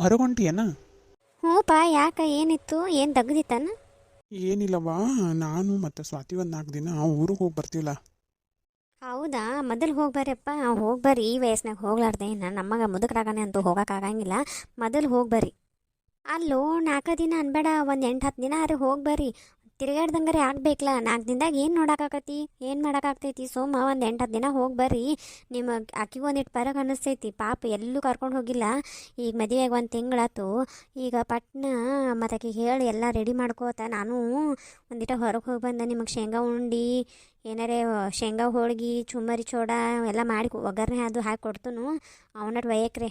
ಹೊರಗೊಂಟಿಯೇನ? ಹ್ಞೂಪ್ಪ, ಯಾಕೆ ಏನಿತ್ತು? ಏನು ತೆಗ್ದಿತ್ತಾನ? ಏನಿಲ್ಲವಾ, ನಾನು ಮತ್ತು ಸ್ವಾತಿ ಒಂದು 4 ದಿನ ಊರಿಗೆ ಹೋಗಿ ಬರ್ತೀವಲ್ಲ. ಹೌದಾ, ಮೊದಲು ಹೋಗಿ ಬರ್ರಿಯಪ್ಪ. ಹೋಗಿ ಬರ್ರಿ, ಈ ವಯಸ್ಸಿನಾಗ ಹೋಗ್ಲಾರ್ದೆ ನಮಗೆ ಮುದುಕರಾಗನೆ ಅಂತೂ ಹೋಗೋಕ್ಕಾಗಂಗಿಲ್ಲ. ಮೊದಲು ಹೋಗಿ ಬರ್ರಿ. ಅಲ್ಲೋ 4 ದಿನ ಅನ್ಬೇಡ, ಒಂದು 8-10 ದಿನ ಅರೆ ಹೋಗಿ ಬರ್ರಿ. ತಿರುಗಾಡ್ದಂಗಾರೆ ಆಗ್ಬೇಕಲ್ಲ. 4 ದಿನದಾಗ ಏನು ನೋಡೋಕ್ಕಾಗತಿ, ಏನು ಮಾಡೋಕ್ಕಾಗ್ತೈತಿ? ಸೋಮ ಒಂದು 8-10 ದಿನ ಹೋಗಿ ಬರ್ರಿ. ನಿಮಗೆ ಆಕಿಗೂ ಒಂದಿಟ್ಟು ಪರಗ ಅನ್ನಿಸ್ತೈತಿ. ಪಾಪ ಎಲ್ಲೂ ಕರ್ಕೊಂಡು ಹೋಗಿಲ್ಲ. ಈಗ ಮದುವೆಗೆ ಒಂದು ತಿಂಗಳಾತು. ಈಗ ಪಟ್ನ ಮತ್ತು ಆಕಿಗೆ ಹೇಳಿ ಎಲ್ಲ ರೆಡಿ ಮಾಡ್ಕೋತ ನಾನು ಒಂದಿಟ ಹೊರಗೆ ಹೋಗಿ ಬಂದೆ. ನಿಮಗೆ ಶೇಂಗಾ ಉಂಡು ಏನಾರೇ ಶೇಂಗಾ ಹೋಳ್ಗೆ ಚುಮ್ಮರಿ ಚೋಡ ಎಲ್ಲ ಮಾಡಿ ಒಗ್ಗರಣೆ ಅದು ಹಾಕಿ ಕೊಡ್ತನು. ಅವನಟ್ಟು ಒಯ್ಯಕ್ರೆ.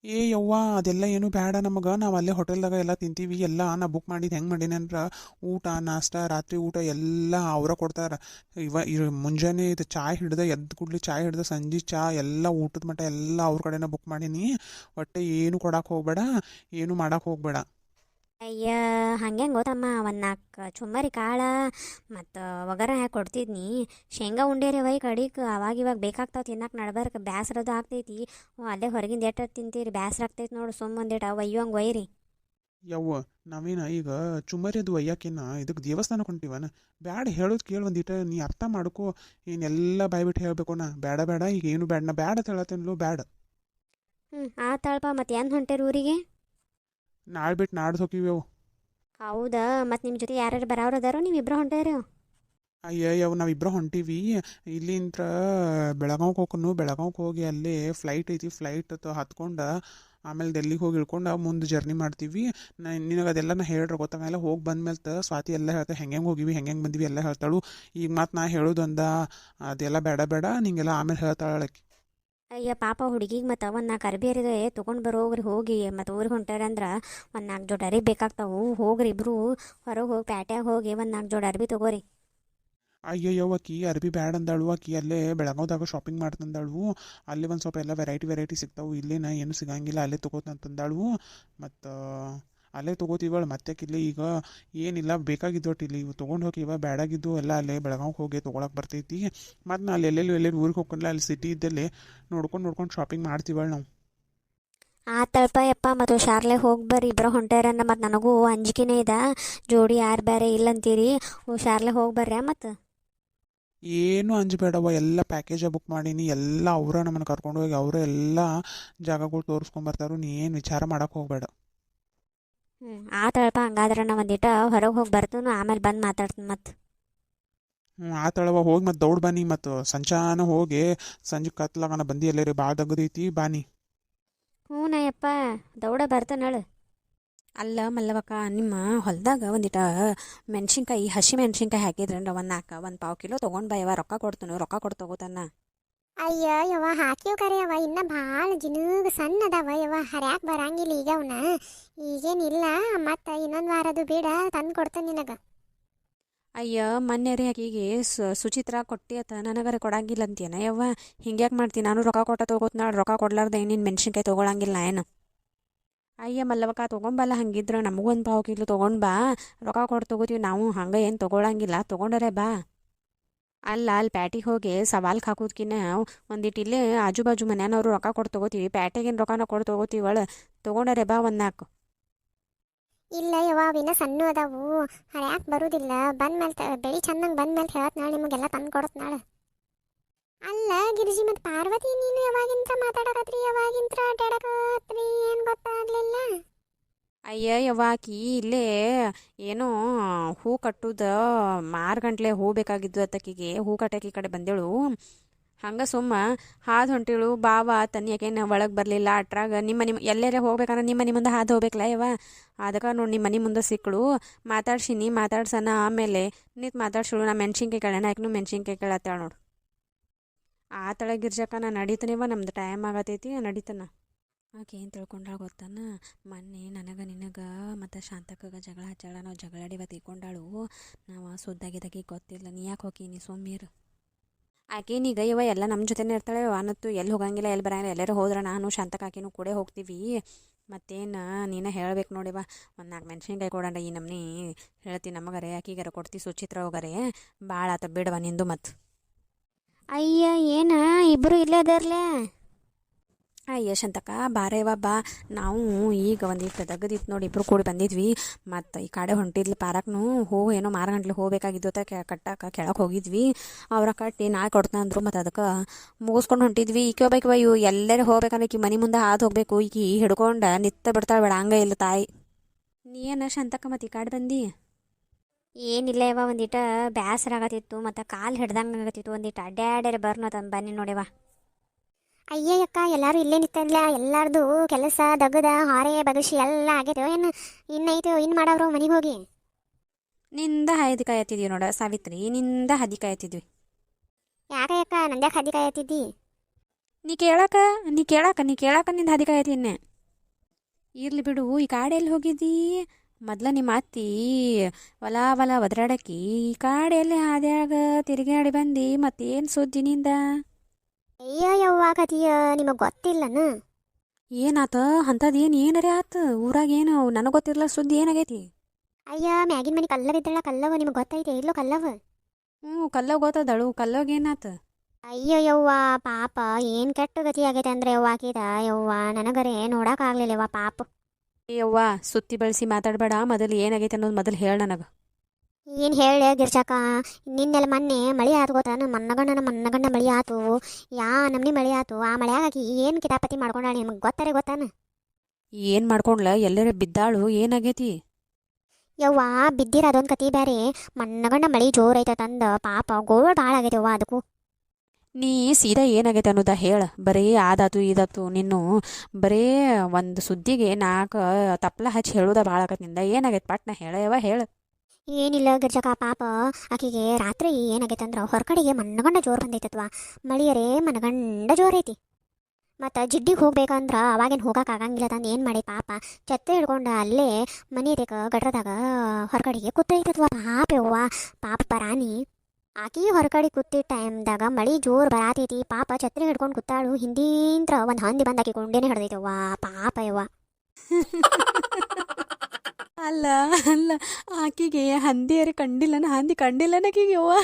ಏ ಯವ್ವ, ಅದೆಲ್ಲ ಏನು ಬೇಡ ನಮಗೆ. ನಾವು ಅಲ್ಲೇ ಹೋಟೆಲ್ದಾಗ ಎಲ್ಲ ತಿಂತೀವಿ. ಎಲ್ಲ ನಾ ಬುಕ್ ಮಾಡಿದ್ದು ಹೆಂಗೆ ಮಾಡೀನಿ ಅಂದ್ರೆ, ಊಟ ನಾಷ್ಟ ರಾತ್ರಿ ಊಟ ಎಲ್ಲ ಅವರ ಕೊಡ್ತಾರೆ. ಮುಂಜಾನೆ ಇದು ಚಾಯ್ ಹಿಡ್ದು ಎದ್ದು ಕೂಡಲೇ ಚಾಯ್ ಹಿಡ್ದು ಸಂಜೆ ಚಾ ಎಲ್ಲ ಊಟದ ಮಟ್ಟ ಎಲ್ಲ ಅವ್ರ ಕಡೆನ ಬುಕ್ ಮಾಡೀನಿ. ಒಟ್ಟೆ ಏನು ಕೊಡಕ್ಕೆ ಹೋಗ್ಬೇಡ, ಏನು ಮಾಡಕ್ಕೆ ಹೋಗ್ಬೇಡ. ಅಯ್ಯ, ಹಂಗೆ ಗೊತ್ತಮ್ಮ. ಒಂದು 4 ಚುಮ್ಮರಿ ಕಾಳು ಮತ್ತು ಒಗ್ಗರಣೆ ಹಾಕಿ ಕೊಡ್ತಿದ್ನಿ. ಶೇಂಗಾ ಉಂಡೇರಿ ಒಯ್ ಕಡಿಗೆ ಇವಾಗ ಬೇಕಾಗ್ತಾವೆ ತಿನ್ನಕ್ಕೆ. ನಡ್ಬರ್ಕ ಬ್ಯಾಸ್ರದು ಆಗ್ತೈತಿ. ಅಲ್ಲೇ ಹೊರಗಿಂದ ಎಟ್ಟು ತಿಂತೀರಿ, ಬ್ಯಾಸ್ರ ಆಗ್ತೈತಿ ನೋಡು. ಒಂದಿಟ ಒಯ್ಯೋಂಗೆ ಒಯ್ಯಿರಿ. ಯವ್ವ, ನಾವೇನ ಈಗ ಚುಮ್ಮರಿ ಅದು ಒಯ್ಯಾಕೇನ ಇದಕ್ಕೆ ದೇವಸ್ಥಾನಕ್ಕೆ ಹೊಂಟಿವನ? ಬ್ಯಾಡ, ಹೇಳೋದು ಕೇಳಿ ಒಂದಿಟ, ನೀ ಅರ್ಥ ಮಾಡ್ಕೋ. ಏನೆಲ್ಲ ಬಾಯ್ಬಿಟ್ಟು ಹೇಳಬೇಕು ನಾ? ಬೇಡ ಬೇಡ, ಈಗ ಏನು ಬೇಡ, ನಾ ಬ್ಯಾಡ ಹೇಳತ್ತೇನಲ್ಲೋ, ಬ್ಯಾಡ. ಆತಾಳಪ್ಪ. ಮತ್ತು ಏನು ಹೊಂಟೇರಿ ಊರಿಗೆ? ನಾಳೆ ಬಿಟ್ಟು ನಾಡ್ದು ಹೋಗಿವೆವು. ಹೌದಾ, ಮತ್ತು ನಿಮ್ಮ ಜೊತೆ ಯಾರ್ಯಾರು ಬರೋರು ಅದಾರೋ? ನೀವು ಇಬ್ಬರು ಹೊಂಟೇರಿ? ಅಯ್ಯಯ್ಯವ್, ನಾವಿಬ್ಬರು ಹೊಂಟೀವಿ. ಇಲ್ಲಿಂದ ಬೆಳಗಾವ್ಗೆ ಹೋಗ್ನು. ಬೆಳಗಾವ್ಗೆ ಹೋಗಿ ಅಲ್ಲಿ ಫ್ಲೈಟ್ ಐತಿ. ಫ್ಲೈಟ್ ಹತ್ಕೊಂಡು ಆಮೇಲೆ ಡೆಲ್ಲಿಗೆ ಹೋಗಿ ಇಳ್ಕೊಂಡು ಮುಂದೆ ಜರ್ನಿ ಮಾಡ್ತೀವಿ. ನಿನಗೆ ಅದೆಲ್ಲ ನಾ ಹೇಳ್ರೆ ಗೊತ್ತಾಗಲ್ಲ. ಹೋಗಿ ಬಂದ್ಮೇಲೆ ಸ್ವಾತಿ ಎಲ್ಲ ಹೇಳ್ತಾ ಹೆಂಗೆ ಹೋಗಿವಿ ಹೆಂಗೆ ಬಂದಿವಿ ಎಲ್ಲ ಹೇಳ್ತಾಳು. ಈಗ ಮತ್ತು ನಾ ಹೇಳೋದೊಂದ ಅದೆಲ್ಲ ಬೇಡ ಬೇಡ, ನಿಂಗೆಲ್ಲ ಆಮೇಲೆ ಹೇಳ್ತಾಳಕ್ಕೆ. ಅಯ್ಯ ಪಾಪ ಹುಡುಗಿಗೆ ಮತ್ತು ಒಂದು 4 ಅರ್ಬಿ ಅರಿದೆ ತೊಗೊಂಡು ಬರೋಗ್ರಿ. ಹೋಗಿ ಮತ್ತು ಊರಿಗೆ ಹೊಂಟಾರೆ ಅಂದ್ರೆ ಒಂದು 4 ಜೋಡಿ ಅರಿಬಿ ಬೇಕಾಗ್ತಾವು. ಹೋಗ್ರಿ ಇಬ್ಬರು ಹೊರಗೆ ಹೋಗಿ ಪ್ಯಾಟ್ಯಾಗ ಹೋಗಿ ಒಂದು 4 ಜೋಡಿ ಅರ್ಬಿ ತೊಗೋರಿ. ಅಯ್ಯಯ್ಯವ, ಆಕಿ ಅರ್ಬಿ ಬ್ಯಾಡ್ ಅಂದಾಳು. ಆಕಿ ಅಲ್ಲೇ ಬೆಳಗಾವ್ದಾಗ ಶಾಪಿಂಗ್ ಮಾಡ್ತಂದಾಳು. ಅಲ್ಲಿ ಒಂದು ಸ್ವಲ್ಪ ಎಲ್ಲ ವೆರೈಟಿ ಸಿಗ್ತಾವು. ಇಲ್ಲೇನ ಏನು ಸಿಗಂಗಿಲ್ಲ, ಅಲ್ಲೇ ತೊಗೋತಂತಂದಾಳು. ಮತ್ತು ಅಲ್ಲೇ ತೊಗೋತೀವಳು. ಮತ್ತೆ ಇಲ್ಲಿ ಈಗ ಏನಿಲ್ಲ ಬೇಕಾಗಿದ್ದು ಒಟ್ಟು ಇಲ್ಲಿ ಇವು ತೊಗೊಂಡು ಹೋಗಿವ. ಬ್ಯಾಡಾಗಿದ್ದು ಎಲ್ಲ ಅಲ್ಲೇ ಬೆಳಗಾವ್ಗೆ ಹೋಗಿ ತೊಗೊಳಕ್ಕೆ ಬರ್ತೈತಿ. ಮತ್ತು ನಾ ಅಲ್ಲಿ ಎಲ್ಲೆಲ್ಲಿ ಊರಿಗೆ ಹೋಗ್ಕೊಂಡ್ಲ ಅಲ್ಲಿ ಸಿಟಿ ಇದ್ದಲ್ಲಿ ನೋಡ್ಕೊಂಡು ಶಾಪಿಂಗ್ ಮಾಡ್ತೀವಳು ನಾವು. ತಳಪ ಯಪ್ಪ, ಮತ್ತು ಶಾರ್ಲೆ ಹೋಗಿ ಬರ್ರಿ. ಇಬ್ಬರು ಹೊಂಟಾರನ್ನ ಮತ್ತು ನನಗೂ ಅಂಜಿಕೆನೇ ಇದೆ. ಜೋಡಿ ಯಾರು ಬೇರೆ ಇಲ್ಲಂತೀರಿ. ಶಾರ್ಲೆ ಹೋಗಿ ಬರ್ರಿ. ಮತ್ತು ಏನು ಅಂಜಬೇಡವ, ಎಲ್ಲ ಪ್ಯಾಕೇಜ ಬುಕ್ ಮಾಡೀನಿ. ಎಲ್ಲ ಅವರ ನಮ್ಮನ್ನು ಕರ್ಕೊಂಡು ಹೋಗಿ ಅವರೇ ಎಲ್ಲ ಜಾಗಗಳು ತೋರಿಸ್ಕೊಂಬರ್ತಾರು. ನೀ ಏನು ವಿಚಾರ ಮಾಡೋಕೆ ಹೋಗಬೇಡ. ತಳಪ. ಹಂಗಾದ್ರೆ ನಾ ಒಂದಿಟ ಹೊರಗೆ ಹೋಗಿ ಬರ್ತೀನಿ, ಆಮೇಲೆ ಬಂದು ಮಾತಾಡ್ತೀನಿ ಮತ್ತು. ಆತಳವ, ಹೋಗಿ ಮತ್ತು ದೌಡ್ ಬನ್ನಿ. ಮತ್ತು ಸಂಚಾನ ಹೋಗಿ ಸಂಜೆ ಕತ್ಲಾಗನ ಬಂದಿ ಎಲ್ಲರಿ ಭಾಳ ದಗ್ಗದೈತಿ ಬಾನಿ. ನಯ್ಯಪ್ಪ, ದೌಡ ಬರ್ತಾನಳು. ಅಲ್ಲ ಮಲ್ಲವಕ್ಕ, ನಿಮ್ಮ ಹೊಲದಾಗ ಒಂದಿಟ ಮೆಣಸಿನ್ಕಾಯಿ, ಹಸಿ ಮೆಣಸಿನ್ಕಾಯಿ ಹಾಕಿದ್ರಂದ್ರೆ ಒಂದು ಪಾವು ಕಿಲೋ ತೊಗೊಂಡು ಬಾ. ರೊಕ್ಕ ಕೊಡ್ತಾನು, ರೊಕ್ಕ ಕೊಟ್ಟು ತೊಗೋತಾನ. ಅಯ್ಯ ಯವ್ವ, ಹಾಕಿವ್ ಕರೆ ಯವ್ವ. ಇನ್ನ ಭಾಳ ಜಿನುಗ್ ಸಣ್ಣ ಅದಾವ ಯವ್ವ. ಹರ್ಯಾಕ್ ಬರಂಗಿಲ್ಲ ಈಗ ಅವನ್ನ. ಈಗೇನಿಲ್ಲ, ಮತ್ತು ಇನ್ನೊಂದು ವಾರದು ಬೇಡ, ತಂದು ಕೊಡ್ತೇನೆ ನಿನಗೆ. ಅಯ್ಯ, ಮೊನ್ನೆ ಆಕಿಗೆ ಸುಚಿತ್ರ ಕೊಟ್ಟಿ ಅತ್ತ, ನನಗರೆ ಕೊಡಂಗಿಲ್ಲ ಅಂತೀನ ಯವ್ವ. ಹಿಂಗ್ಯಾಕೆ ಮಾಡ್ತೀನಿ? ನಾನು ರೊಕ್ಕ ಕೊಟ್ಟ ತೊಗೋತ್ನಾಳು. ರೊಕ್ಕ ಕೊಡ್ಲಾರ್ದೆ ಇನ್ನೇನು ಮೆಣಸಿನ್ಕಾಯಿ ತೊಗೊಳಂಗಿಲ್ಲ ಏನು? ಅಯ್ಯ ಮಲ್ಲವಕ್ಕ, ತೊಗೊಂಬಲ್ಲ. ಹಂಗಿದ್ರೆ ನಮಗೂ ಒಂದು ಪಾವು ಕಿಲೋ ತೊಗೊಂಡು ಬಾ. ರೊಕ್ಕ ಕೊಟ್ಟು ತೊಗೋತೀವಿ ನಾವು, ಹಂಗೆ ಏನು ತೊಗೊಳಂಗಿಲ್ಲ. ತೊಗೊಂಡರೆ ಬಾ. ಅಲ್ಲ, ಅಲ್ಲಿ ಪ್ಯಾಟಿಗೆ ಹೋಗಿ ಸವಾಲ್ಗೆ ಹಾಕೋದ್ಕಿನ್ನ ಒಂದಿಟ್ಟು ಇಲ್ಲೇ ಆಜು ಬಾಜು ಮನೆಯವ್ರು ರೊಕ್ಕ ಕೊಟ್ಟು ತೊಗೋತೀವಿ. ಪ್ಯಾಟಿಗೇನು ರೊಕ್ಕನ ಕೊಟ್ಟು ತೊಗೋತೀವಿ. ತೊಗೊಂಡರೆ ಬಾ ಒಂದು 4. ಇಲ್ಲ ಯವ್ವ, ಅವಿನ್ನ ಸಣ್ಣ ಅದಾವು, ಹರ್ಯಾಕ್ ಬರುದಿಲ್ಲ. ಬಂದ್ಮೇಲೆ ಬೆಳಿ ಚಂದಂಗೆ ಬಂದ್ಮೇಲೆ ಹೇಳತ್ ನಾಳೆ, ನಿಮಗೆಲ್ಲ ತಂದು ಕೊಡತ್ ನಾಳೆ. ಅಲ್ಲ ಗಿರಿಜಿ, ಮತ್ತು ಪಾರ್ವತಿ ನೀನು ಯಾವಾಗಿಂತ ಮಾತಾಡಕತ್ರಿ, ಯಾವಾಗಿಂತ್ರ ಅಡ್ಡಾಡಕತ್ರಿ, ಏನು ಗೊತ್ತಾಗ್ಲಿಲ್ಲ. ಅಯ್ಯ ಯವ್ವ, ಆಕಿ ಇಲ್ಲೇ ಏನೋ ಹೂ ಕಟ್ಟುದ 6 ಗಂಟ್ಲೆ ಹೂ ಬೇಕಾಗಿದ್ದು ಅತ್ತಕಿಗೆ. ಹೂ ಕಟ್ಟಕ್ಕೆ ಈ ಕಡೆ ಬಂದೇಳು. ಹಂಗೆ ಸುಮ್ಮ ಹಾದು ಹೊಂಟಿಳು. ಬಾವ ತನ್ನಿ, ಯಾಕೇನು ಒಳಗೆ ಬರಲಿಲ್ಲ. ಅಟ್ರಾಗ ನಿಮ್ಮ ಎಲ್ಲೇ ಹೋಗ್ಬೇಕಂದ್ರೆ ನಿಮ್ಮ ಮನೆ ಮುಂದೆ ಹಾದು ಹೋಗ್ಬೇಕಲ್ಲ ಯವ್ವ. ಅದಕ್ಕೆ ನೋಡಿ ನಿಮ್ಮ ಮನೆ ಮುಂದೆ ಸಿಕ್ಕಳು. ಮಾತಾಡ್ಸಿನಿ, ಮಾತಾಡ್ಸನ ಆಮೇಲೆ ನಿಂತು ಮಾತಾಡ್ಸಿಳು. ನಾ ಮೆಣಸಿನ್ಕಾಯಿ ಕೇಳೋಣ, ಯಾಕೆ ಮೆಣಸಿನ್ಕಾಯಿ ಕೇಳತ್ತಾಳ ನೋಡು. ತಳ ಗಿರ್ಜಕ್ಕ, ನಾ ನಡೀತಾನೇವ, ನಮ್ದು ಟೈಮ್ ಆಗತೈತಿ, ನಡೀತಾನ. ಆಕೆ ಏನು ತಿಳ್ಕೊಂಡಾಳ ಗೊತ್ತಾನ? ಮೊನ್ನೆ ನನಗೆ ನಿನಗೆ ಮತ್ತು ಶಾಂತಕ್ಕಗ ಜಗಳ ಹಚ್ಚಾಳ. ನಾವು ಜಗಳಾಡಿವ ತೀಕೊಂಡಾಳು. ನಾವು ಸುದ್ದಾಗಿದ್ದಾಗಿ ಗೊತ್ತಿಲ್ಲ. ನೀ ಯಾಕೆ ಹೋಗಿ ನೀ ಸೋಮ್ಯರು? ಆಕೇನೀಗ ಇವ ಎಲ್ಲ ನಮ್ಮ ಜೊತೆನೇ ಇರ್ತಾಳೆ. ಅನ್ನತ್ತು ಎಲ್ಲಿ ಹೋಗಂಗಿಲ್ಲ, ಎಲ್ಲಿ ಬರಂಗಿಲ್ಲ. ಎಲ್ಲರೂ ಹೋದ್ರೆ ನಾನು ಶಾಂತಕ್ಕೆ ಆಕಿನೂ ಕೂಡ ಹೋಗ್ತೀವಿ. ಮತ್ತೇನು ನೀನು ಹೇಳ್ಬೇಕು ನೋಡಿವ. ಒಂದು 4 ಮೆಣಸಿನ್ಕಾಯಿ ಕೊಡೋಣ. ಈ ನಮ್ನಿ ಹೇಳ್ತೀನಿ ನಮಗರೆ, ಆಕಿಗಾರ ಕೊಡ್ತಿ, ಸುಚಿತ್ರ ಹೋಗರೆ. ಭಾಳ ಆತ ಬಿಡವ ನಿಂದು ಮತ್ತು. ಅಯ್ಯ, ಏನ ಇಬ್ಬರು ಇಲ್ಲೇ ಅದಾರ್ಲೆ? ಅಯ್ಯ ಶಂತಕ ಬಾರೇವ ಬಾ. ನಾವು ಈಗ ಒಂದಿಟ್ಟು ದಗದಿತ್ತು ನೋಡಿ ಇಬ್ರು ಕೂಡಿ ಬಂದಿದ್ವಿ. ಮತ್ತು ಈ ಕಡೆ ಹೊಂಟಿದ್ಲಿ ಪಾರಕ್ನು ಹೋಗು ಏನೋ ಮಾರಗಂಟ್ಲೆ ಹೋಗ್ಬೇಕಾಗಿದ್ದು ಅಂತ ಕಟ್ಟಕ್ಕೆ ಕೆಳಗೆ ಹೋಗಿದ್ವಿ. ಅವರ ಕಟ್ಟಿ ನಾಳೆ ಕೊಡ್ತಾನೆ ಅಂದರು. ಮತ್ತು ಅದಕ್ಕೆ ಮುಗಿಸ್ಕೊಂಡು ಹೊಂಟಿದ್ವಿ. ಈಕೆ ಹೋಗ್ಬೇಕವ ಇವು ಎಲ್ಲರೂ ಹೋಗ್ಬೇಕಂದ್ರೆ ಈಕಿ ಮನೆ ಮುಂದೆ ಹಾದು ಹೋಗ್ಬೇಕು. ಈಕಿ ಹಿಡ್ಕೊಂಡು ನಿತ್ತ ಬಿಡ್ತಾಳೆ ಬೇಡ ಹಂಗ ಇಲ್ಲ ತಾಯಿ. ನೀ ಏನು ಶಂತಕ ಮತ್ತು ಈ ಕಡೆ ಬಂದು? ಏನಿಲ್ಲ ಯವ್ವ, ಒಂದಿಟ ಬ್ಯಾಸರ ಆಗತ್ತಿತ್ತು ಮತ್ತು ಕಾಲು ಹಿಡ್ದಂಗೆ ಆಗತ್ತಿತ್ತು. ಒಂದಿಟ್ಟು ಅಡ್ಡಾಡ್ಯಾರ ಬರ್ನೋ ತಂದು ಬನ್ನಿ ನೋಡ್ಯವ. ಅಯ್ಯಯ್ಯಕ್ಕ, ಎಲ್ಲರೂ ಇಲ್ಲೇ ನಿಂತಲ್ಲ. ಎಲ್ಲಾರ್ದು ಕೆಲಸ ದಗದ ಹಾರೆ ಬಗಸಿ ಎಲ್ಲ ಆಗೈತೆ. ಏನು ಇನ್ನೈತು ಇನ್ನು ಮಾಡವ್ರು ಮನೆಗೆ ಹೋಗಿ? ನಿಂದ ಹದಿ ಕಾಯತ್ತಿದ್ವಿ ನೋಡ ಸಾವಿತ್ರಿ, ನಿಂದ ಹದಿ ಕಾಯತ್ತಿದ್ವಿ. ಯಾಕಯ್ಯಕ್ಕ, ನಂದ್ಯಾಕೆ ಹದ್ದಿ ಕಾಯತ್ತಿದ್ದಿ? ನೀ ಕೇಳಾಕ ನಿಂದ ಹದಿ ಕಾಯತಿನ್ನೆ. ಇರ್ಲಿ ಬಿಡು, ಈ ಕಾಡೆ ಎಲ್ಲಿ ಹೋಗಿದ್ದಿ? ಮೊದ್ಲ ನಿಮ್ಮ ಅತ್ತಿ ಹೊಲ ಒದರಾಡಕಿ ಈ ಕಾಡೆಯಲ್ಲಿ ಹಾದ್ಯಾಗ ತಿರುಗಾಡಿ ಬಂದು ಮತ್ತೇನು ಸುದ್ದಿ ನಿಂದ? ಅಯ್ಯೋ ಯವ್ವ, ಕತಿಯ ನಿಮಗೆ ಗೊತ್ತಿಲ್ಲನ? ಏನಾತ ಅಂಥದ್ದು ಏನರೇ ಆತು ಊರಾಗ? ಏನು ನನಗೆ ಗೊತ್ತಿರಲ್ಲ ಸುದ್ದಿ ಏನಾಗೈತಿ? ಅಯ್ಯ, ಮ್ಯಾಗಿನ ಮನೆ ಕಲ್ಲವ ಇದ್ದಳ. ಕಲ್ಲವ ನಿಮಗೆ ಗೊತ್ತೈತೆ ಇಲ್ಲೋ? ಕಲ್ಲವ ಕಲ್ಲವ್ ಗೊತ್ತದಳು. ಕಲ್ಲೋಗ ಏನಾತು? ಅಯ್ಯೋ ಯವ್ವ, ಪಾಪ ಏನು ಕೆಟ್ಟ ಗತಿ ಆಗೈತೆ ಅಂದ್ರೆ ಯವ್ವ ಆಕಿದ. ಯವ್ವ ನನಗರೆ ನೋಡೋಕ್ಕಾಗಲಿಲ್ಲ ಯವ್ವ ಪಾಪ. ಯವ್ವ ಸುತ್ತಿ ಬಳಸಿ ಮಾತಾಡಬೇಡ. ಮೊದಲು ಏನಾಗೈತೆ ಅನ್ನೋದು ಮೊದಲು ಹೇಳ ನನಗೆ. ಏನು ಹೇಳ ಗಿರ್ಜಕ್ಕ, ನಿನ್ನೆಲ್ಲ ಮೊನ್ನೆ ಮಳೆ ಆತು ಗೊತ್ತಾನ? ಮನ್ನಗಂಡ ಮಳೆ ಆತು. ನಮ್ನಿ ಮಳೆ ಆತು. ಆ ಮಳೆಯಾಗಿ ಏನು ಕಿತಾಪತಿ ಮಾಡ್ಕೊಂಡಾಳ ನಿಮಗೆ ಗೊತ್ತಾನ? ಏನು ಮಾಡ್ಕೊಂಡ್ಲ? ಎಲ್ಲರ ಬಿದ್ದಾಳು? ಏನಾಗೈತಿ? ಯವ್ವ ಬಿದ್ದಿರ ಅದೊಂದು ಕತಿ ಬೇರೆ. ಮನ್ನಗಂಡ ಮಳೆ ಜೋರೈತೆ ತಂದ ಪಾಪ ಗೋಳ್ ಭಾಳ ಆಗೈತೆ ಯವ್ವ. ಅದಕ್ಕೂ ನೀ ಸೀದಾ ಏನಾಗೈತೆ ಅನ್ನೋದ ಹೇಳ. ಬರೀ ಆದಾತು ಇದಾತು ನಿನ್ನು ಬರೀ ಒಂದು ಸುದ್ದಿಗೆ ನಾಲ್ಕು ತಪ್ಪಲ ಹಚ್ಚಿ ಹೇಳೋದ ಭಾಳ ಆಗತ್ತೆ ನಿಂದ. ಏನಾಗೈತೆ ಪಟ್ನ ಹೇಳವ ಹೇಳ. ಏನಿಲ್ಲ ಗಿರ್ಜಕ್ಕ, ಪಾಪ ಆಕಿಗೆ ರಾತ್ರಿ ಏನಾಗೈತೆ ಅಂದ್ರೆ ಹೊರಕಡೆಗೆ ಮನ್ನಗಂಡ ಜೋರು ಬಂದೈತತ್ವ. ಮಳಿಯರೇ ಮನಗಂಡ ಜೋರೈತಿ. ಮತ್ತು ಜಿಡ್ಡಿಗೆ ಹೋಗ್ಬೇಕಂದ್ರೆ ಅವಾಗೇನು ಹೋಗೋಕ್ಕಾಗಂಗಿಲ್ಲ ತಂದು ಏನು ಮಾಡಿ ಪಾಪ ಛತ್ರಿ ಹಿಡ್ಕೊಂಡು ಅಲ್ಲೇ ಮನೆ ಇದಕ್ಕೆ ಗಡ್ರದಾಗ ಹೊರಗಡೆಗೆ ಕೂತೈತತ್ವ. ಪಾಪ ಯವ್ವ, ಪಾಪ ಪರಾಣಿ ಆಕಿ ಹೊರಗಡೆ ಕೂತಿದ್ದ ಟೈಮ್ದಾಗ ಮಳೆ ಜೋರು ಬರಾತೈತಿ. ಪಾಪ ಛತ್ರಿ ಹಿಡ್ಕೊಂಡು ಕೂತಾಳು. ಹಿಂದಿಂತ್ರ ಒಂದು ಹಂದಿ ಬಂದು ಆಕಿ ಕೊಂಡೇನೆ ಹಿಡ್ದೈತವ್ವ. ಪಾಪ ಯವ್ವ. ಅಲ್ಲ ಆಕಿಗೆ ಹಂದಿಯರು ಕಂಡಿಲ್ಲನ? ಹಂದಿ ಕಂಡಿಲ್ಲನ ಆಕಿಗೆ ಯವ್ವ?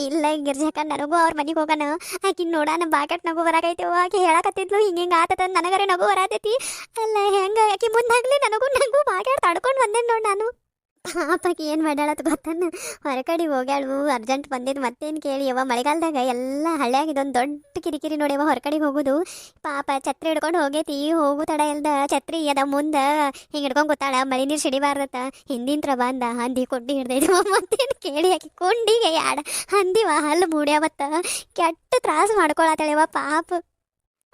ಇಲ್ಲ ಗಿರ್ಜಕ್ಕ, ನನಗೂ ಅವ್ರ ಮನೆಗೆ ಹೋಗೋಣ. ಆಕಿನ ನೋಡೋಣ ಬಾಕೆಟ್ ನಗು ಬರಾಕೈತೆವ. ಆಕಿ ಹೇಳಕತ್ತಿದ್ಲು ಹಿಂಗೆ ಆತದ. ನನಗರೆ ನಗು ಬರಾತೈತಿ. ಅಲ್ಲ ಹೆಂಗೆ ಆಕಿ ಮುಂದಾಗ್ಲಿ ನನಗೂ ಬಾಕೆಟ್ ತಡ್ಕೊಂಡು ಬಂದೆ ನೋಡಿ ನಾನು. ಪಾಪಕ್ಕೆ ಏನು ಮಾಡ್ಯಾಳತ್ ಗೊತ್ತನ್ನ? ಹೊರಗಡೆ ಹೋಗ್ಯಾಳು ಅರ್ಜೆಂಟ್ ಬಂದಿದ್ದು. ಮತ್ತೇನು ಕೇಳಿ ಯವ್ವ, ಮಳೆಗಾಲದಾಗ ಎಲ್ಲ ಹಳ್ಳಿಯಾಗ ಇದೊಂದು ದೊಡ್ಡ ಕಿರಿಕಿರಿ ನೋಡ್ಯವ ಹೊರಗಡೆ ಹೋಗೋದು. ಪಾಪ ಛತ್ರಿ ಹಿಡ್ಕೊಂಡು ಹೋಗೈತಿ. ಹೋಗು ತಡ ಇಲ್ದ ಛತ್ರಿ ಅದ ಮುಂದೆ ಹಿಂಗೆ ಹಿಡ್ಕೊಂಡು ಗೊತ್ತಾಳ. ಮಳೆ ನೀರು ಸಿಡಿಬಾರ್ದತ್ತ. ಹಿಂದಿಂತ್ರ ಬಂದ ಹಂದಿ ಕೊಂಡಿ ಹಿಡ್ದೈತಿ. ಮತ್ತೇನು ಕೇಳಿ ಆಕಿ ಕೊಂಡಿಗೆ ಹಂದಿವ ಹಲ್ಲು ಮೂಡ್ಯಾವತ್ತ. ಕೆಟ್ಟ ತ್ರಾಸು ಮಾಡ್ಕೊಳತ್ತಾಳೆವ ಪಾಪ.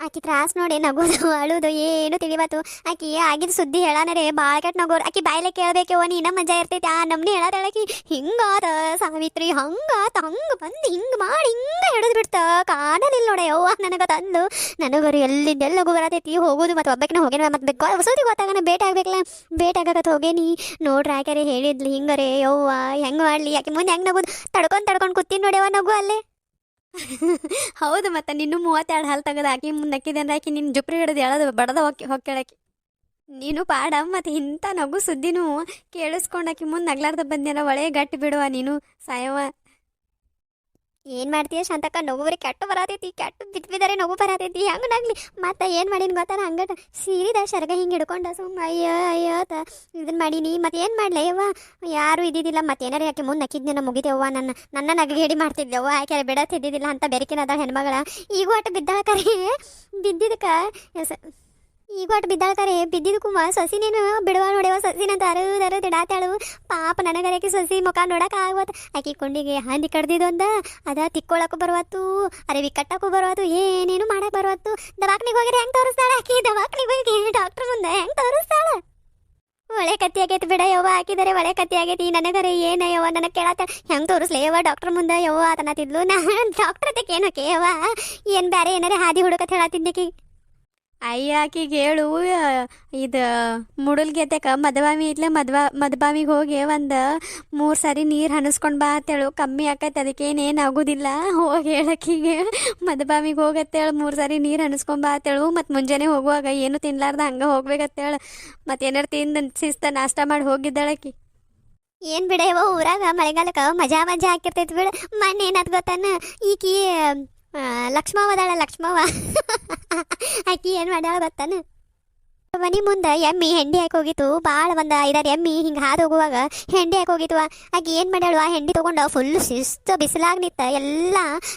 ಆಕಿ ತ್ರಾಸ್ ನೋಡಿ ನಗೋದು ಅಳುದು ಏನು ತಿಳಿಬಾತು. ಆಕಿ ಆಗಿದ ಸುದ್ದಿ ಹೇಳಾನರೆ ಭಾಳ ಕೆಟ್ಟ ನಗೋರು. ಆಕಿ ಬಾಯ್ಲೆ ಕೇಳಬೇಕವ, ನೀನ ಮಜಾ ಇರ್ತೈತಿ. ಆ ನಮ್ನಿ ಹೇಳಾತಾಳಕಿ. ಹಿಂಗಾತ ಸಾವಿತ್ರಿ, ಹಂಗಾತ, ಹಂಗೆ ಬಂದು ಹಿಂಗೆ ಮಾಡಿ ಹಿಂಗೆ ಹಿಡಿದು ಬಿಡ್ತ. ಕಾಣಲಿಲ್ಲ ನೋಡ ಯವ್ವ ನನಗೆ ತಂದು. ನನಗರು ಎಲ್ಲಿಂದೆಲ್ಲಗು ಬರತೈತಿ ಹೋಗೋದು. ಮತ್ತು ಒಬ್ಬಕಿನ ಹೋಗೇನ ಮತ್ತು ಹೊಸದಿ ಗೊತ್ತಾಗನ ಭೇಟಿ ಆಗ್ಬೇಕಲ್ಲ. ಭೇಟಿ ಆಗಕತ್ ಹೋಗೇನಿ ನೋಡ್ರಿ. ಆಕ್ಯಾರೆ ಹೇಳಿದ್ಲಿ ಹಿಂಗರೆ ಯವ್ವ ಹೆಂಗೆ ಮಾಡಲಿ. ಆಕಿ ಮುಂದೆ ಹೆಂಗೆ ನಗೋದು ತಡ್ಕೊಂಡು ಕೂತೀನಿ ನೋಡ್ಯವ ನಗು ಅಲ್ಲೇ. ಹೌದು, ಮತ್ತು ನಿನ್ನೂ 32 ಹಾಲು ತೆಗೆದು ಆಕಿ ಮುಂದೆ ನಕ್ಕಿದೆ ಅಂದ್ರೆ ಆಕಿ ನಿನ್ನ ಜುಪ್ರಿ ಹಿಡಿದು ಎಳದು ಬಡದ ಹೊಕ್ಕೇಳಕಿ. ನೀನು ಪಾಡ. ಮತ್ತು ಇಂಥ ನಗು ಸುದ್ದಿನೂ ಕೇಳಿಸ್ಕೊಂಡಾಕಿ ಮುಂದೆ ನಗ್ಲಾರ್ದ ಬಂದೇನ ಒಳ್ಳೆ ಗಟ್ಟಿ ಬಿಡುವ ನೀನು ಸಾಯವ. ಏನು ಮಾಡ್ತೀಯ ಶಾಂತಕ್ಕ? ನಗುವರಿ ಕೆಟ್ಟು ಬರತೈತಿ. ಕೆಟ್ಟು ಬಿದ್ದರೆ ನಗು ಬರತೈತಿ. ಹೆಂಗೆ ನಗ್ಲಿ? ಮತ್ತು ಏನು ಮಾಡೀನಿ ಗೊತ್ತಾನ? ಹಂಗಟ ಸೀರಿದ ಶರ್ಗ ಹಿಂಗೆ ಹಿಡ್ಕೊಂಡ ಸುಮ್ಮ ಅಯ್ಯೋ ಇದನ್ನು ಮಾಡೀನಿ. ಮತ್ತು ಏನು ಮಾಡಲ ಯವ್ವ? ಯಾರೂ ಇದ್ದಿದ್ದಿಲ್ಲ. ಮತ್ತೇನಾರು ಯಾಕೆ ಮುಂದೆ ನಕ್ಕಿದ್ನೇನ ಮುಗಿತೇವ್ವ. ನನ್ನ ನಗೆ ಹೇಳಿ ಮಾಡ್ತಿದ್ದೆವ್ವ. ಯಾಕೆ ಬಿಡತ್ತಿದ್ದಿದ್ದಿಲ್ಲ ಅಂತ ಬೆರಕಿನದ ಹೆಣ್ಮಗಳ. ಈಗ ಒಟ್ಟು ಬಿದ್ದಾಳ ಕರೆ ಬಿದ್ದಿದ್ದಕ್ಕೆ ಈಗ ಒಟ್ಟು ಬಿದ್ದಾಳ ಕರೆ ಬಿದ್ದಿದ್ದಕ್ಕೂ ಸೊಸಿ ನೀನು ಬಿಡುವ ನೋಡ್ಯವ. ಸೊಸಿನಂತ ಅರು ತಿಡಾತಾಳು. ಪಾಪ ನನಗರಕ್ಕೆ ಸೊಸಿ ಮುಖ ನೋಡಕ್ಕೆ ಆಗವತ್ತು. ಆಕಿ ಕೊಂಡಿಗೆ ಹಂದಿ ಕಡ್ದಿದ್ದೊಂದ ಅದ ತಿಕ್ಕೊಳಕ್ಕೂ ಬರುವತ್ತು, ಅರವಿ ಕಟ್ಟಕ್ಕೂ ಬರುವತ್ತು, ಏನೇನು ಮಾಡಕ್ಕೆ ಬರುವತ್ತು. ದವಾಖಾನಿಗೆ ಹೋಗಿದ್ರೆ ಹೆಂಗೆ ತೋರಿಸ್ತಾಳೆ ಆಕಿ? ದವಾಖಾನಿಗೆ ಹೋಗಿ ಡಾಕ್ಟ್ರ್ ಮುಂದೆ ಹೆಂಗೆ ತೋರಿಸ್ತಾಳೆ? ಒಳ್ಳೆ ಕತ್ತಿ ಆಗೈತಿ ಬಿಡ ಯವ್ವ. ಹಾಕಿದರೆ ಒಳ್ಳೆ ಕತ್ತಿ ಆಗೈತಿ. ನನಗರೆ ಏನ ಯವ್ವ ನನಗೆ ಕೇಳತ್ತ ಹೆಂಗೆ ತೋರಿಸ್ಲಿ ಯವ್ವ ಡಾಕ್ಟ್ರ್ ಮುಂದೆ ಯವ್ವ ಆತನತಿದ್ಲು. ನಾನು ಡಾಕ್ಟ್ರ್ ಅದಕ್ಕೆ ಏನೋಕೆ ಯವ್ವ? ಏನು ಬೇರೆ ಏನಾರೇ ಹಾದಿ ಹುಡುಕತ್ ಹೇಳತ್ತಿದ್ದಕ್ಕೆ. ಅಯ್ಯ ಆಕಿಗೆ ಹೇಳು, ಇದು ಮುಡಲ್ಗೆದ್ದಕ್ಕೆ ಮದಬಾಮಿ ಇಟ್ಲೆ ಮದಬಾಮಿಗೆ ಹೋಗಿ ಒಂದು 3 ಸಾರಿ ನೀರು ಹನಸ್ಕೊಂಡು ಬಾ ಅಂತೇಳು. ಕಮ್ಮಿ ಆಕೈತೆ, ಅದಕ್ಕೇನೇನು ಆಗೋದಿಲ್ಲ. ಹೋಗಿ ಹೇಳಕ್ಕಿಗೆ ಮದಬಾಮಿಗೆ ಹೋಗತ್ತೇಳು. 3 ಸಾರಿ ನೀರು ಹನಸ್ಕೊಂಬಾ ಅಂತೇಳು. ಮತ್ತು ಮುಂಜಾನೆ ಹೋಗುವಾಗ ಏನು ತಿನ್ಲಾರ್ದ ಹಂಗೆ ಹೋಗ್ಬೇಕತ್ತೇಳು. ಮತ್ತು ಏನಾರು ತಿಂದು ಶಿಸ್ತ ನಾಷ್ಟ ಮಾಡಿ ಹೋಗಿದ್ದಾಳಕಿ. ಏನು ಬಿಡ ಯವ್ವ, ಊರಾಗ ಮಳೆಗಾಲಕ್ಕೆ ಮಜಾ ಹಾಕಿರ್ತೈತಿ ಬಿಡು. ಮೊನ್ನೆ ಏನಾದ್ ಗೊತ್ತಾನ? ಈಕಿ ಲಕ್ಷ್ಮವ್ವ ಅದಾಳ ಲಕ್ಷ್ಮವ್ವ ಆಕಿ ಏನು ಮಾಡ್ಯಾಳ ಗೊತ್ತಾನ ಮನಿ ಮುಂದೆ ಎಮ್ಮಿ ಹೆಂಡಿ ಹಾಕಿ ಹೋಗಿತ್ತು ಭಾಳ ಒಂದು 5-6 ಎಮ್ಮಿ ಹಿಂಗೆ ಹಾದು ಹೋಗುವಾಗ ಹೆಂಡಿ ಹಾಕಿ ಹೋಗಿತ್ತು ಆಕಿ ಏನು ಮಾಡ್ಯಾಳು ಆ ಹೆಂಡಿ ತೊಗೊಂಡು ಫುಲ್ ಶಿಸ್ತು ಬಿಸಿಲಾಗ ನಿತ್ತ ಎಲ್ಲ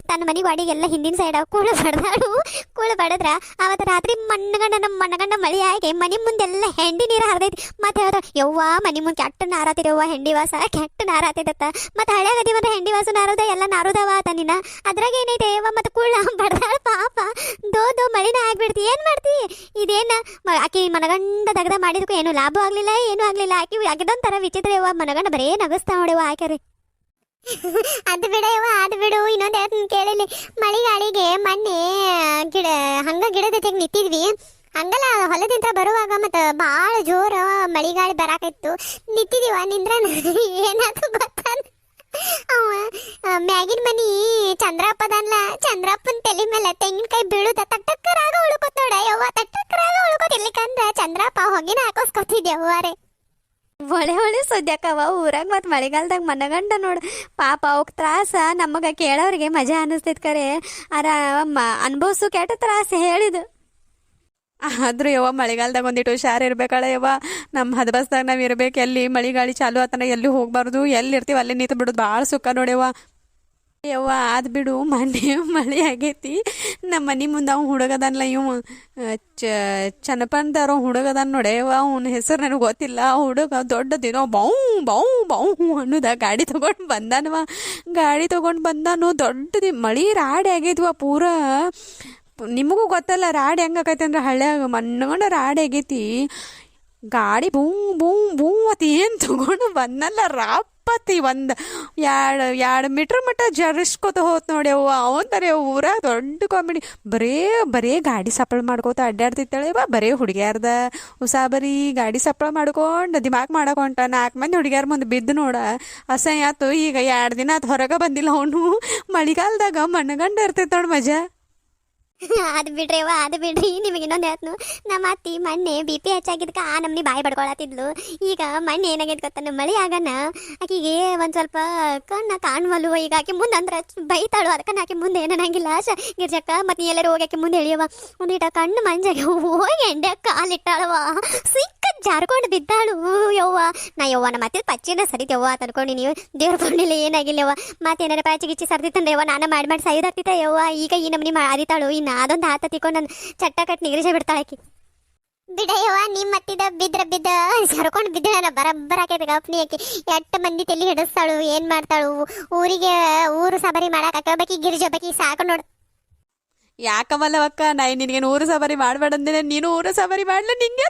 ತನ್ನ ಮನೆ ಗಾಡಿಗೆಲ್ಲ ಹಿಂದಿನ ಸೈಡ್ ಕೂಳು ಬಡ್ದಾಳು ಕೂಳು ಬಡದ್ರ ಅವತ್ತು ರಾತ್ರಿ ಮಣ್ಣಗಂಡ ಮಳೆ ಆಗಿ ಮನೆ ಮುಂದೆಲ್ಲ ಹೆಂಡಿ ನೀರು ಹರಿದೈತಿ ಮತ್ತೆ ಹೇಳ್ದ ಯವ್ವ ಮನೆ ಮುಂದೆ ಕೆಟ್ಟ ನಾರಾತಿರವ್ವ ಹೆಂಡಿ ವಾಸ ಕೆಟ್ಟ ನಾರಾತೈತತ್ತ ಮತ್ತೆ ಹಳೆ ಗದಿ ಮತ್ತೆ ಹೆಂಡಿ ವಾಸ ನಾರದ ಎಲ್ಲ ನಾರುದವ ತನ್ನಿನ ಅದ್ರಾಗ ಏನೈತೆ ಯವ್ವ ಮತ್ತೆ ಕೂಳ ಬಡ್ದಾಳ ಪಾಪ ದೋ ಮಳಿನ ಆಗ್ಬಿಡ್ತಿ ಏನು ಮಾಡ್ತಿ ಇದೇನ ಆಕಿ ಮನಗಂಡ ದಗದ ಮಾಡಿದಕ್ಕೂ ಏನು ಲಾಭ ಆಗ್ಲಿಲ್ಲ ಏನೂ ಆಗ್ಲಿಲ್ಲ ಆಕಿದೊಂಥರ ವಿಚಿತ್ರ ಯವ್ವ ಮನಗಂಡ ಬರೇ ನಗಸ್ತಾ ನೋಡ್ಯವ ಆಕೆರಿ ಅದು ಬಿಡಯವ್ವ ಅದು ಬಿಡು ಇನ್ನೊಂದು ಹೇಳ್ತೀನಿ ಕೇಳಿಲಿ ಮಳಿಗಾಳಿಗೆ ಮೊನ್ನೆ ಗಿಡದ ಜೊತೆಗೆ ನಿಂತಿದ್ವಿ ಹಂಗಲ್ಲ ಹೊಲದಿಂದ ಬರುವಾಗ ಮತ್ತು ಭಾಳ ಜೋರ ಮಳಿಗಾಳಿ ಬರಾಕಿತ್ತು ನಿಂತಿದೀವ ನಿಂದ್ರ ಏನಾದ್ರು ಗೊತ್ತಾನ ಅವ ಮ್ಯಾಗಿನ ಮನಿ ಚಂದ್ರಪ್ಪದಲ್ಲ ಚಂದ್ರಪ್ಪನ ತಲೆ ಮೇಲೆ ತೆಂಗಿನಕಾಯಿ ಬೀಳುದ ತಟ್ಟಕ್ಕರಾಗ ಉಳ್ಕೋತ ನೋಡ ಯವ್ವ ತಟ್ಟಕ್ಕರಾಗ ಉಳ್ಕೋತ ಇರ್ಲಿಕ್ಕಂದ್ರ ಚಂದ್ರಪ್ಪ ಹೊಗಿನ ಹಾಕೋಸ್ಕೊತಿದ್ಯವ್ವಾರೆ ಒಳ್ಳೆ ಸದ್ಯಕ್ಕವ ಊರಾಗ ಮತ್ತು ಮಳೆಗಾಲದಾಗ ಮನಗಂಡ ನೋಡು ಪಾಪ ಅವಕ್ಕೆ ತ್ರಾಸ ನಮಗೆ ಕೇಳೋರಿಗೆ ಮಜಾ ಅನ್ನಿಸ್ತೈತೆ ಕರೆ ಅನುಭವಿಸು ಕೆಟ್ಟ ತ್ರಾಸ ಹೇಳಿದು ಆದ್ರೂ ಯವ್ವ ಮಳೆಗಾಲದಾಗ ಒಂದಿಟ್ಟು ಹುಷಾರು ಇರ್ಬೇಕಳ ಯವ್ವ ನಮ್ಮ ಹದಬಸ್ದಾಗ ನಾವು ಇರ್ಬೇಕು ಎಲ್ಲಿ ಮಳೆಗಾಳಿ ಚಾಲು ಆತನ ಎಲ್ಲಿ ಹೋಗ್ಬಾರ್ದು ಎಲ್ಲಿ ಇರ್ತೀವಿ ಅಲ್ಲಿ ನಿಂತು ಬಿಡೋದು ಭಾಳ ಸುಖ ನೋಡ್ಯವ್ವ ಯವ್ವ ಅದು ಬಿಡು ಮೊನ್ನೆ ಮಳೆ ಆಗೈತಿ ನಮ್ಮ ಮನೆ ಮುಂದೆ ಅವ್ನು ಹುಡುಗದನ್ಲ ಇವ ಚನ್ನಪಂದವ್ರು ಹುಡುಗದನ್ ನೋಡ್ಯವ್ವ ಅವನ ಹೆಸರು ನನಗೆ ಗೊತ್ತಿಲ್ಲ ಹುಡುಗ ದೊಡ್ಡದಿನೋ ಬೌ ಅನ್ನೋದ ಗಾಡಿ ತೊಗೊಂಡು ಬಂದಾನು ದೊಡ್ಡದಿ ಮಳೆ ರಾಡಿ ಆಗೈತಿವ ಪೂರಾ ನಿಮಗೂ ಗೊತ್ತಲ್ಲ ರಾಡಿ ಹೆಂಗಾಕೈತಿ ಅಂದ್ರೆ ಹಳ್ಳ್ಯಾಗ ಮಣ್ಣಗೊಂಡ ರಾಡಿ ಆಗೈತಿ ಗಾಡಿ ಬೂ ಅತಿ ಏನು ತಗೊಂಡು ಬಂದಲ್ಲ ರಾಪತಿ ಎರಡು ಮೀಟ್ರ್ ಮಟ್ಟ ಜರಿಸ್ಕೊತ ಹೋತ್ ನೋಡಿ ಅವು ಅವಂತಾರೆ ಊರಾಗ ದೊಡ್ಡ ಕಾಮಿಡಿ ಬರೇ ಗಾಡಿ ಸಪ್ಪಳ ಮಾಡ್ಕೋತ ಅಡ್ಡಾಡ್ತಿತ್ತಾಳೆ ಬರೇ ಹುಡುಗ್ಯಾರ್ದ ಉಸಾಬರಿ ಗಾಡಿ ಸಪ್ಪಳ ಮಾಡ್ಕೊಂಡು ದಿಮಾಕ್ ಮಾಡಕೊಂಟ 4 ಮಂದಿ ಹುಡುಗ್ಯಾರ ಮುಂದೆ ಬಿದ್ದು ನೋಡ ಅಸಹ್ಯ ಆತು ಈಗ 2 ದಿನ ಆತು ಹೊರಗೆ ಬಂದಿಲ್ಲ ಅವನು ಮಳೆಗಾಲದಾಗ ಮಣ್ಣಗಂಡ ಇರ್ತೈತೆ ನೋಡಿ ಮಜಾ ಅದು ಬಿಡ್ರಿ ನಿಮಗೆ ಇನ್ನೊಂದು ಹೇಳ್ತು ನಮ್ಮ ಅತ್ತಿ ಮೊನ್ನೆ BP ಹೆಚ್ಚಾಗಿದ್ದಕ್ಕೆ ಆ ನಮ್ಮನಿ ಬಾಯಿ ಬಡ್ಕೊಳತ್ತಿದ್ಲು ಈಗ ಮೊನ್ನೆ ಏನಾಗೈತೆ ಗೊತ್ತ ಮಳೆ ಆಗನ ಆಕಿಗೆ ಒಂದು ಸ್ವಲ್ಪ ಕಣ್ಣ ಕಾಣುವಲ್ವ ಈಗ ಆಕೆ ಮುಂದೆ ಅಂದ್ರೆ ಬೈತಾಳು ಅದಕ್ಕೆ ಆಕೆ ಮುಂದೆ ಏನನ್ನಾಗಿಲ್ಲ ಗಿರ್ಜಕ್ಕ ಮತ್ತೆ ನೀ ಎಲ್ಲರೂ ಹೋಗಿ ಆಕೆ ಮುಂದೆ ಎಳಿಯವ ಒಂದಿಟ ಕಣ್ಣು ಮಂಜಾಗೆ ಹೋಗಿ ಎಂಡೆ ಕಾಲಿಟ್ಟಾಳವ ಸಿಕ್ಕ ಜಾರ್ಕೊಂಡು ಬಿದ್ದಾಳು ಯವ್ವ ನಮ್ಮ ಮತ್ತೆ ಪಚ್ಚಿನ ಸರಿತವ್ವ ತನ್ಕೊಂಡು ನೀವು ದೇವ್ರ ಕೊಂಡಿಲ್ಲ ಏನಾಗಿಲ್ಲವ್ವ ಮತ್ತೆ ಏನಾರ ಪಾಚಿ ಗಿಚ್ಚಿ ಸರ್ದಿತ್ತಂದ್ರೆ ಯವ್ವ ನಾನು ಮಾಡಿ ಸೈದಾಗ್ತಿತ್ತ ಯವ್ವ ಈಗ ಈ ನಮ್ಮನಿ ಅರಿತಾಳು ಇನ್ನು ಅದೊಂದು ಹಾತ ತಿಕ್ಕೊಂಡು ನನ್ನ ಚಟ್ಟ ಕಟ್ ನಿಗ್ರಿಸೇ ಬಿಡ್ತಾಳೆ ಆಕಿ ಬಿಡಯ್ಯವ್ವ ನಿಮ್ಮ ಮತ್ತಿದ ಬಿದ್ದ ಸರ್ಕೊಂಡು ಬಿದ್ದ ಬರಬ್ಬರ ಆಕೈತೆ ಗಪ್ನಿ ಆಕಿ 8 ಮಂದಿ ತಲೆ ಹಿಡಿಸ್ತಾಳು ಏನು ಮಾಡ್ತಾಳು ಊರು ಸಬರಿ ಮಾಡಕ್ಕೆ ಹಾಕಬೇಕಿ ಗಿರಿಜೊಬ್ಬಕಿ ಸಾಕು ನೋಡು ಯಾಕಮಲ್ಲವಕ್ಕ ನಿನಗೆ ಊರು ಸವಾರಿ ಮಾಡಬೇಡ ಅಂದೇನೆ ನೀನು ಊರು ಸವಾರಿ ಮಾಡ್ಲ ನಿಂಗೆ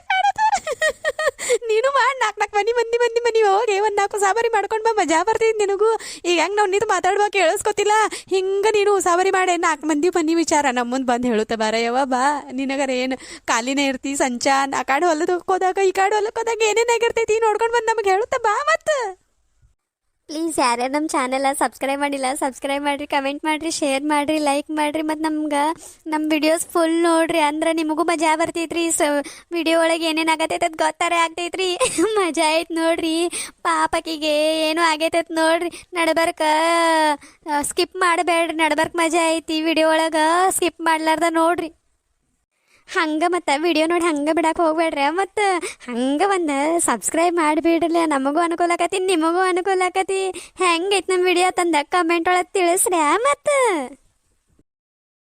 ನೀನು ಮಾಡಿ 4 ಮಂದಿ ಹೋಗಿ 1-4 ಸವಾರಿ ಮಾಡ್ಕೊಂಡು ಬಾ ಮಜಾ ಬರ್ತೈತಿ ನಿನಗೂ ಈಗ ಹೆಂಗೆ ನಾವು ನಿಂತು ಮಾತಾಡುವಾಗ ಕೇಳಿಸ್ಕೊತಿಲ್ಲ ಹಿಂಗೆ ನೀನು ಸವಾರಿ ಮಾಡಿ 4 ಮಂದಿ ಮನೆ ವಿಚಾರ ನಮ್ಮ ಮುಂದೆ ಬಂದು ಹೇಳುತ್ತೆ ಬಾರಯ್ಯವ ಬಾ ನಿನಗರ ಏನು ಖಾಲಿನೇ ಇರ್ತಿ ಸಂಚಾನ್ ಆ ಕಾಡು ಹೊಲಕ್ಕೆ ಹೋದಾಗ ಈ ಕಾಡು ಹೊಲಕ್ಕೆ ಹೋದಾಗ ಏನೇನಾಗಿರ್ತೈತಿ ನೋಡ್ಕೊಂಡು ಬಂದು ನಮಗೆ ಹೇಳುತ್ತೆ ಬಾ ಮತ್ತು ಪ್ಲೀಸ್ ಯಾರ್ಯಾರು ನಮ್ಮ ಚಾನಲ್ ಸಬ್ಸ್ಕ್ರೈಬ್ ಮಾಡಿಲ್ಲ ಸಬ್ಸ್ಕ್ರೈಬ್ ಮಾಡಿರಿ ಕಮೆಂಟ್ ಮಾಡಿರಿ ಶೇರ್ ಮಾಡಿರಿ ಲೈಕ್ ಮಾಡಿರಿ ಮತ್ತು ನಮ್ಗೆ ನಮ್ಮ ವಿಡಿಯೋಸ್ ಫುಲ್ ನೋಡ್ರಿ ಅಂದ್ರೆ ನಿಮಗೂ ಮಜಾ ಬರ್ತೈತ್ರಿ ವಿಡಿಯೋ ಒಳಗೆ ಏನೇನಾಗತ್ತೈತೆ ಅದು ಗೊತ್ತಾರೆ ಆಗ್ತೈತ್ರಿ ಮಜಾ ಐತೆ ನೋಡ್ರಿ ಪಾಪಕಿಗೆ ಏನೂ ಆಗೈತೈತೆ ನೋಡ್ರಿ ನಡ್ಬರ್ಕ ಸ್ಕಿಪ್ ಮಾಡಬೇಡ್ರಿ ನಡ್ಬರ್ಕ ಮಜಾ ಐತಿ ವಿಡಿಯೋ ಒಳಗೆ ಸ್ಕಿಪ್ ಮಾಡ್ಲಾರ್ದ ನೋಡ್ರಿ ಹಂಗೆ ಮತ್ತು ವಿಡಿಯೋ ನೋಡಿ ಹಂಗೆ ಬಿಡಕ್ಕೆ ಹೋಗ್ಬೇಡ್ರಿ ಮತ್ತು ಹಂಗೆ ಒಂದು ಸಬ್ಸ್ಕ್ರೈಬ್ ಮಾಡಿಬಿಡ್ರಲ್ಲ ನಮಗೂ ಅನುಕೂಲ ಆಕತಿ ನಿಮಗೂ ಅನುಕೂಲ ಆಕತಿ ಹೆಂಗೈತೆ ನಮ್ಮ ವಿಡಿಯೋ ತಂದ ಕಮೆಂಟ್ ಒಳಗೆ ತಿಳಿಸ್ರಿ ಮತ್ತು